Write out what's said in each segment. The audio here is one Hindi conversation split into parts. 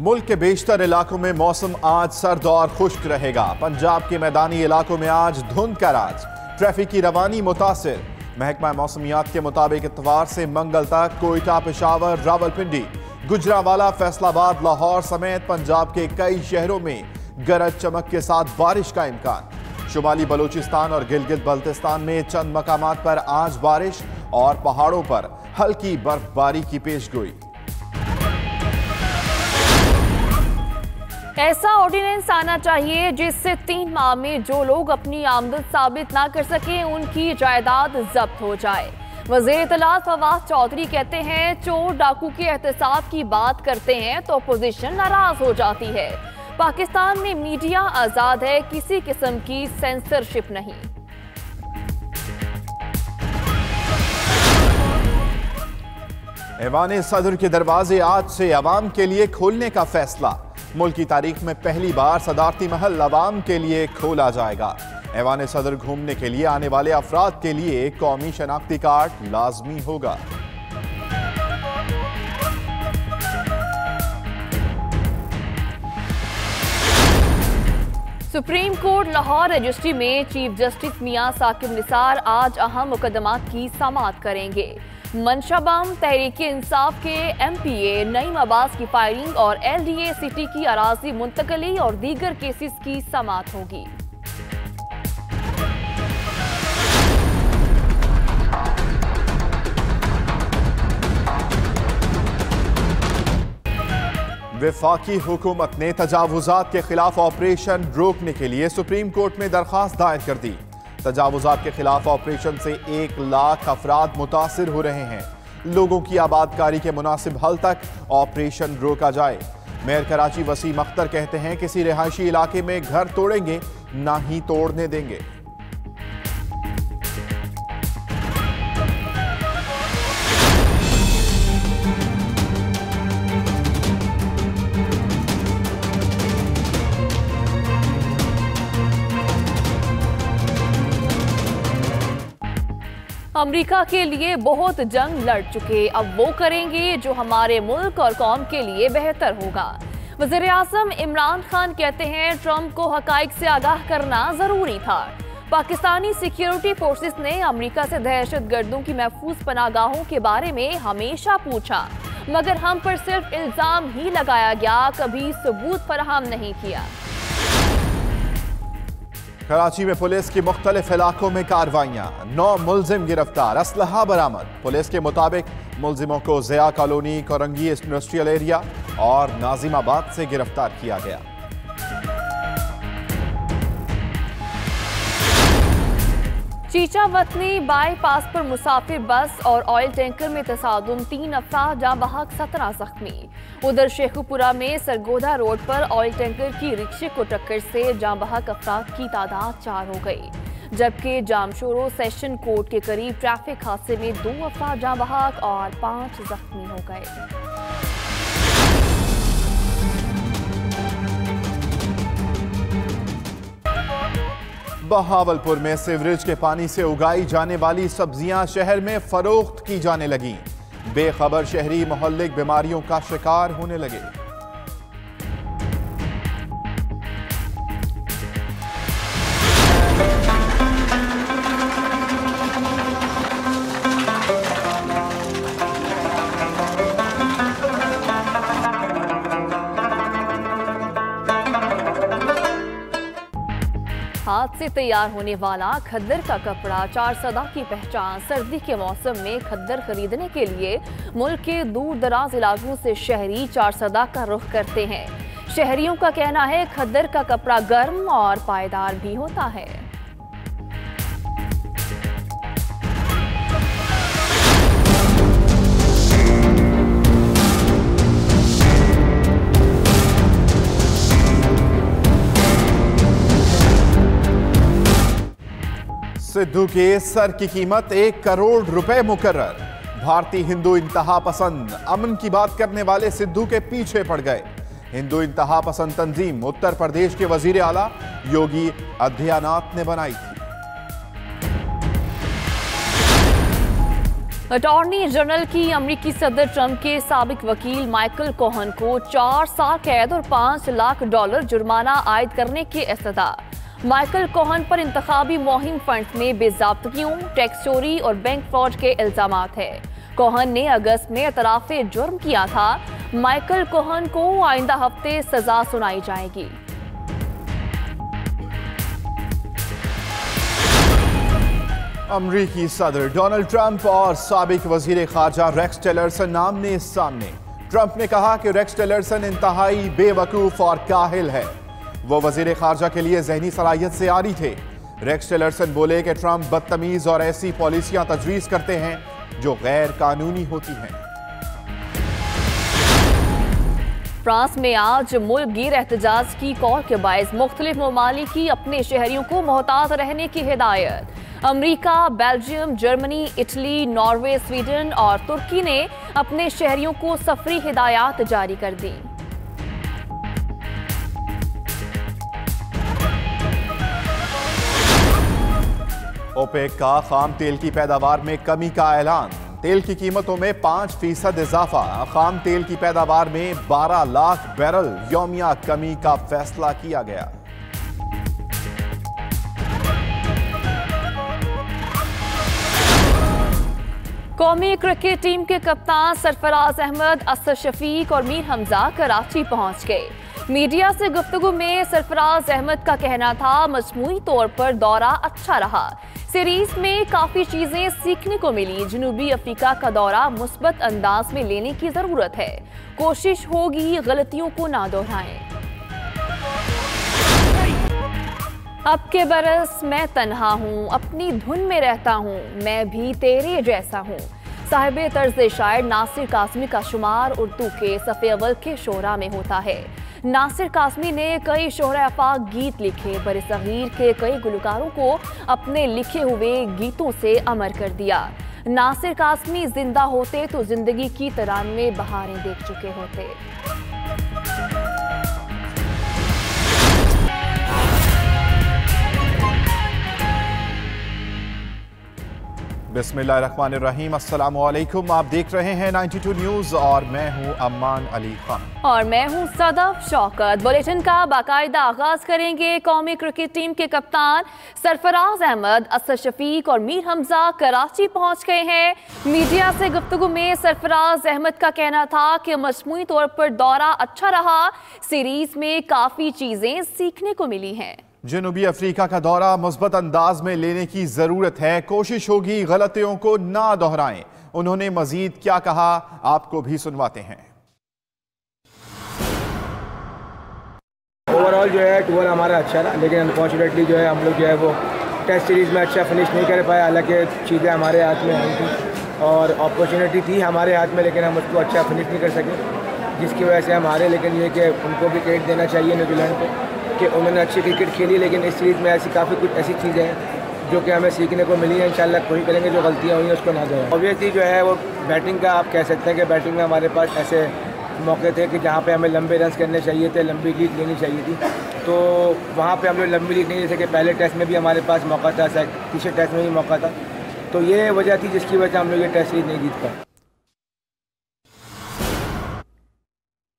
मुल्क के बेशतर इलाकों में मौसम आज सर्द और खुश्क रहेगा। पंजाब के मैदानी इलाकों में आज धुंध का राज, ट्रैफिक की रवानी मुतासिर। महकमा मौसमियात के मुताबिक इतवार से मंगल तक कोयटा, पेशावर, रावलपिंडी, गुजरांवाला, फैसलाबाद, लाहौर समेत पंजाब के कई शहरों में गरज चमक के साथ बारिश का इम्कान। शुमाली बलूचिस्तान और गिलगित बल्तिस्तान में चंद मकामात पर आज बारिश और पहाड़ों पर हल्की बर्फबारी की पेशगोई। ऐसा ऑर्डिनेंस आना चाहिए जिससे 3 माह में जो लोग अपनी आमदन साबित ना कर सके उनकी जायदाद जब्त हो जाए। वज़ीर इत्तलात फवाद चौधरी कहते हैं, चोर डाकू के एहतसाब की बात करते हैं तो अपोजिशन नाराज हो जाती है। पाकिस्तान में मीडिया आजाद है, किसी किस्म की सेंसरशिप नहीं। ऐवान सदर के दरवाजे आज से अवाम के लिए खोलने का फैसला। मुल्क की तारीख में पहली बार सदारती महल अवाम के लिए खोला जाएगा। ऐवान सदर घूमने के लिए आने वाले अफराद के लिए कौमी शनाख्ती कार्ड लाजमी होगा। सुप्रीम कोर्ट लाहौर रजिस्ट्री में चीफ जस्टिस मियां साकिब निसार आज अहम मुकदमात की समाअत करेंगे। मंशा बम, तहरीक इंसाफ के MPA नईम अब्बास की फायरिंग और LDA सिटी की अराजी मुंतकली और दीगर केसेस की समाअत होगी। वफाकी हुकूमत ने तजावुजात के खिलाफ ऑपरेशन रोकने के लिए सुप्रीम कोर्ट में दरखास्त दायर कर दी। तजावुजात के खिलाफ ऑपरेशन से 1 लाख अफराद मुतासिर हो रहे हैं। लोगों की आबादकारी के मुनासिब हल तक ऑपरेशन रोका जाए। मेयर कराची वसीम अख्तर कहते हैं, किसी रिहायशी इलाके में घर तोड़ेंगे ना ही तोड़ने देंगे। अमेरिका के लिए बहुत जंग लड़ चुके, अब वो करेंगे जो हमारे मुल्क और कौम के लिए बेहतर होगा। वज़ीर आज़म इमरान खान कहते हैं, ट्रंप को हकाइक से आगाह करना जरूरी था। पाकिस्तानी सिक्योरिटी फोर्सेस ने अमेरिका से दहशतगर्दों की महफूज पनागाहों के बारे में हमेशा पूछा, मगर हम पर सिर्फ इल्जाम ही लगाया गया, कभी सबूत फराहम नहीं किया। कराची में पुलिस की मुख्तलिफ इलाकों में कार्रवाइयां, 9 मुलजिम गिरफ्तार, असलहा बरामद। पुलिस के मुताबिक मुलजिमों को Zia colony, Korangi industrial area और नाजिमाबाद से गिरफ्तार किया गया। चीचा वतनी बाईपास पर मुसाफिर बस और ऑयल टैंकर में तसादुम, 3 अफराद जाँ बहक, 17 जख्मी। उधर शेखुपुरा में सरगोधा रोड पर ऑयल टैंकर की रिक्शे को टक्कर से जाँ बहक अफराद की तादाद 4 हो गई, जबकि जामशोरो सेशन कोर्ट के करीब ट्रैफिक हादसे में 2 अफराद जाँ बहक और 5 जख्मी हो गए। बहावलपुर में सीवरेज के पानी से उगाई जाने वाली सब्जियां शहर में फरोख्त की जाने लगी। बेखबर शहरी मोहल्लिक बीमारियों का शिकार होने लगे। हाथ से तैयार होने वाला खद्दर का कपड़ा, 4 सदा की पहचान। सर्दी के मौसम में खद्दर खरीदने के लिए मुल्क के दूर दराज इलाकों से शहरी 4 सदा का रुख करते हैं। शहरियों का कहना है, खद्दर का कपड़ा गर्म और पायदार भी होता है। सिद्धू के सर की कीमत 1 करोड़ रुपए मुकर्रर। भारतीय हिंदू इंतहा पसंद अमन की बात करने वाले सिद्धू के पीछे पड़ गए। हिंदू इंतहा पसंद तंजीम उत्तर प्रदेश के वजीर आला योगी आदित्यनाथ ने बनाई थी। अटॉर्नी जनरल की अमेरिकी सदर ट्रंप के साबिक वकील माइकल कोहन को 4 साल कैद और $5 लाख जुर्माना आयद करने की इस्तदा। माइकल कोहन पर इंतखाबी मुहिम फंड्स में बेज़ाब्तगियों, टैक्स चोरी और बैंक फ्रॉड के इल्जामात है। कोहन ने अगस्त में एतराफ़े जुर्म किया था। माइकल कोहन को आइंदा हफ्ते सजा सुनाई जाएगी। अमरीकी सदर डोनाल्ड ट्रंप और साबिक वजीर खारजा रेक्स टिलरसन आमने सामने। ट्रंप ने कहा कि रेक्स टिलरसन इंतहाई बेवकूफ और काहिल है। वो वजीर खारजा के लिए जहनी सलाहियत से आरी थे। रेक्स टिलरसन बोले कि ट्रंप बदतमीज और ऐसी पॉलिसियां तजवीज करते हैं जो गैर कानूनी होती हैं। फ्रांस में आज मुल्क गिर एहतजाज की कॉल के बायस मुख्तलिफ ममालिक की अपने शहरियों को मोहतात रहने की हिदायत। America, Belgium, Germany, Italy, Norway, Sweden और तुर्की ने अपने शहरियों को सफरी हिदायत जारी कर दी। ओपेक का खाम तेल की पैदावार में कमी का ऐलान। तेल की कीमतों में 5% इजाफा। खाम तेल की पैदावार में 12 लाख बैरल यौमिया कमी का फैसला किया गया। कौमी क्रिकेट टीम के कप्तान सरफराज अहमद, असद शफीक और मीर हमजा कराची पहुंच गए। मीडिया से गुफ्तगू में सरफराज अहमद का कहना था, मजमूई तौर पर दौरा अच्छा रहा। सीरीज में काफी चीजें सीखने को मिली। जनूबी अफ्रीका का दौरा मुस्बत अंदाज में लेने की जरूरत है। कोशिश होगी गलतियों को ना दोहराएं। अब के बरस मैं तन्हा हूँ, अपनी धुन में रहता हूँ, मैं भी तेरे जैसा हूँ। साहिब तर्ज शायर नासिर कासमी का शुमार उर्दू के सफ़े अव्वल के शोरा में होता है। नासिर कासमी ने कई शोहरा अफाक गीत लिखे। बरसगीर के कई गुलकारों को अपने लिखे हुए गीतों से अमर कर दिया। नासिर कासमी जिंदा होते तो जिंदगी की 93 बहारें देख चुके होते। बिस्मिल्लाहिर्रहमानिर्रहीम, अस्सलामु अलैकुम। आप देख रहे हैं 92 न्यूज़ और मैं हूं अम्मान अली खान और मैं हूं सदफ शौकत। बुलेटिन का बाकायदा आगाज करेंगे। कौमी क्रिकेट टीम के कप्तान सरफराज अहमद, असद शफीक और मीर हमजा कराची पहुंच गए हैं। मीडिया से गुफ्तगू में सरफराज अहमद का कहना था कि मजमूई तौर पर दौरा अच्छा रहा। सीरीज में काफी चीजें सीखने को मिली हैं। जनूबी अफ्रीका का दौरा मुस्बत अंदाज में लेने की जरूरत है। कोशिश होगी गलतियों को ना दोहराएं। उन्होंने मजीद क्या कहा, आपको भी सुनवाते हैं। ओवरऑल जो है टूर हमारा अच्छा रहा, लेकिन अनफॉर्चुनेटली जो है हम लोग जो है वो टेस्ट सीरीज़ में अच्छा फिनिश नहीं कर पाए। हालांकि चीज़ें हमारे हाथ में आई थी और अपॉर्चुनिटी थी हमारे हाथ में, लेकिन हम उसको अच्छा फिनिश नहीं कर सके, जिसकी वजह से हम हारे। लेकिन ये कि उनको भी क्रेडिट देना चाहिए न्यूजीलैंड को कि उन्होंने अच्छी क्रिकेट खेली। लेकिन इस सीरीज़ में ऐसी काफ़ी कुछ ऐसी चीज़ें हैं जो कि हमें सीखने को मिली है। इंशाल्लाह कोशिश करेंगे जो गलतियाँ हुई हैं उसको ना दोहराएं। ऑब्वियसली जो है वो बैटिंग का आप कह सकते हैं कि बैटिंग में हमारे पास ऐसे मौके थे कि जहाँ पे हमें लंबे रन्स करने चाहिए थे, लंबी लीड लेनी चाहिए थी, तो वहाँ पे हम लोग लंबी लीड नहीं ले सके। पहले टेस्ट में भी हमारे पास मौका था, तीसरे टेस्ट में भी मौका था, तो ये वजह थी जिसकी वजह से हम लोग ये टेस्ट सीरीज नहीं जीत पाए।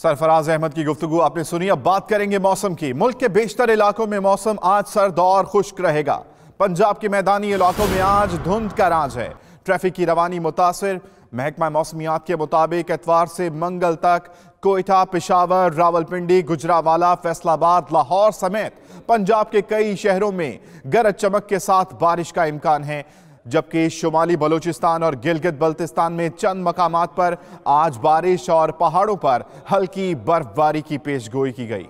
सरफराज अहमद की गुफ्तगू आपने सुनी। अब बात करेंगे मौसम की। मुल्क के बेशतर इलाकों में मौसम आज सर्द और खुश्क रहेगा। पंजाब के मैदानी इलाकों में आज धुंध का राज है। ट्रैफिक की रवानी मुतासिर। महकमा मौसमियात के मुताबिक एतवार से मंगल तक कोयटा, पेशावर, रावलपिंडी, गुजरावाला, फैसलाबाद, लाहौर समेत पंजाब के कई शहरों में गरज चमक के साथ बारिश का इम्कान है, जबकि शुमाली बलूचिस्तान और गिलगित बल्तिस्तान में चंद मकामात पर आज बारिश और पहाड़ों पर हल्की बर्फबारी की पेशगोई की गई।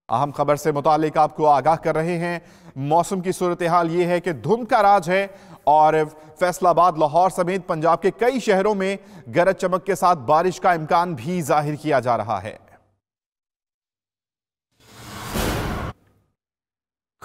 अहम खबर से मुतालिक आपको आगाह कर रहे हैं। मौसम की सूरत हाल ये है कि धुंध का राज है और फैसलाबाद, लाहौर समेत पंजाब के कई शहरों में गरज चमक के साथ बारिश का इम्कान भी जाहिर किया जा रहा है।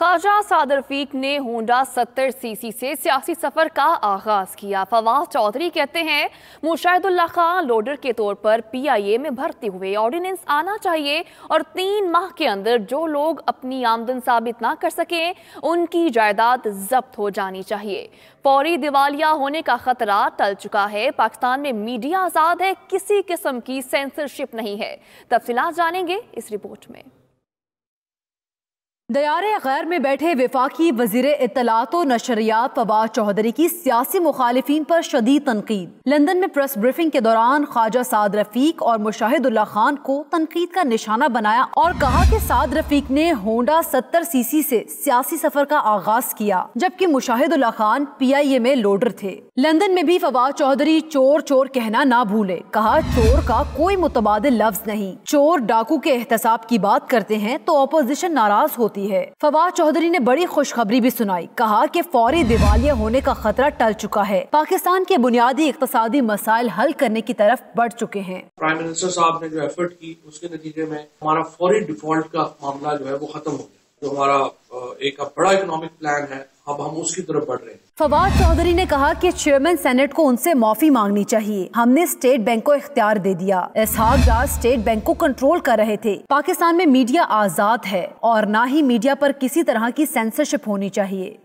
ख्वाजा साद रफीक ने होंडा 70 सीसी से सियासी सफर का आगाज किया। फवाद चौधरी कहते हैं मुशाहिदुल्लाह खान लोडर के तौर पर PIA में भर्ती हुए, ऑर्डिनेंस आना चाहिए और 3 माह के अंदर जो लोग अपनी आमदन साबित ना कर सकें उनकी जायदाद जब्त हो जानी चाहिए। फौरी दिवालिया होने का खतरा टल चुका है। पाकिस्तान में मीडिया आजाद है, किसी किस्म की सेंसरशिप नहीं है। तफसीलात जानेंगे इस रिपोर्ट में। दयारे गैर में बैठे वफाकी वजीर इत्तलात और नशरियात फवाद चौधरी की सियासी मुखालिफिन पर शदीद तनकीद। लंदन में प्रेस ब्रीफिंग के दौरान ख्वाजा साद रफीक और मुशाहिदुल्लाह खान को तनकीद का निशाना बनाया और कहा कि साद रफीक ने होंडा 70 सीसी से सियासी सफर का आगाज किया, जबकि मुशाहिदुल्लाह खान PIA में लोडर थे। लंदन में भी फवाद चौधरी चोर चोर कहना ना भूले, कहा चोर का कोई मुतबादिल लफ्ज नहीं, चोर डाकू के एहतसाब की बात करते हैं तो अपोजिशन नाराज होती है। फवाद चौधरी ने बड़ी खुशखबरी भी सुनाई, कहा कि फौरी दिवालिया होने का खतरा टल चुका है, पाकिस्तान के बुनियादी इक्तिसादी मसाइल हल करने की तरफ बढ़ चुके हैं। प्राइम मिनिस्टर साहब ने जो एफर्ट की उसके नतीजे में हमारा फौरी डिफॉल्ट का मामला जो है वो खत्म हो गया। जो हमारा एक बड़ा इकोनॉमिक प्लान है, अब हम उसकी तरफ बढ़ रहे हैं। फवाद चौधरी ने कहा कि चेयरमैन सेनेट को उनसे माफी मांगनी चाहिए, हमने स्टेट बैंक को इख्तियार दे दिया। इसहाक डार स्टेट बैंक को कंट्रोल कर रहे थे। पाकिस्तान में मीडिया आजाद है और ना ही मीडिया पर किसी तरह की सेंसरशिप होनी चाहिए।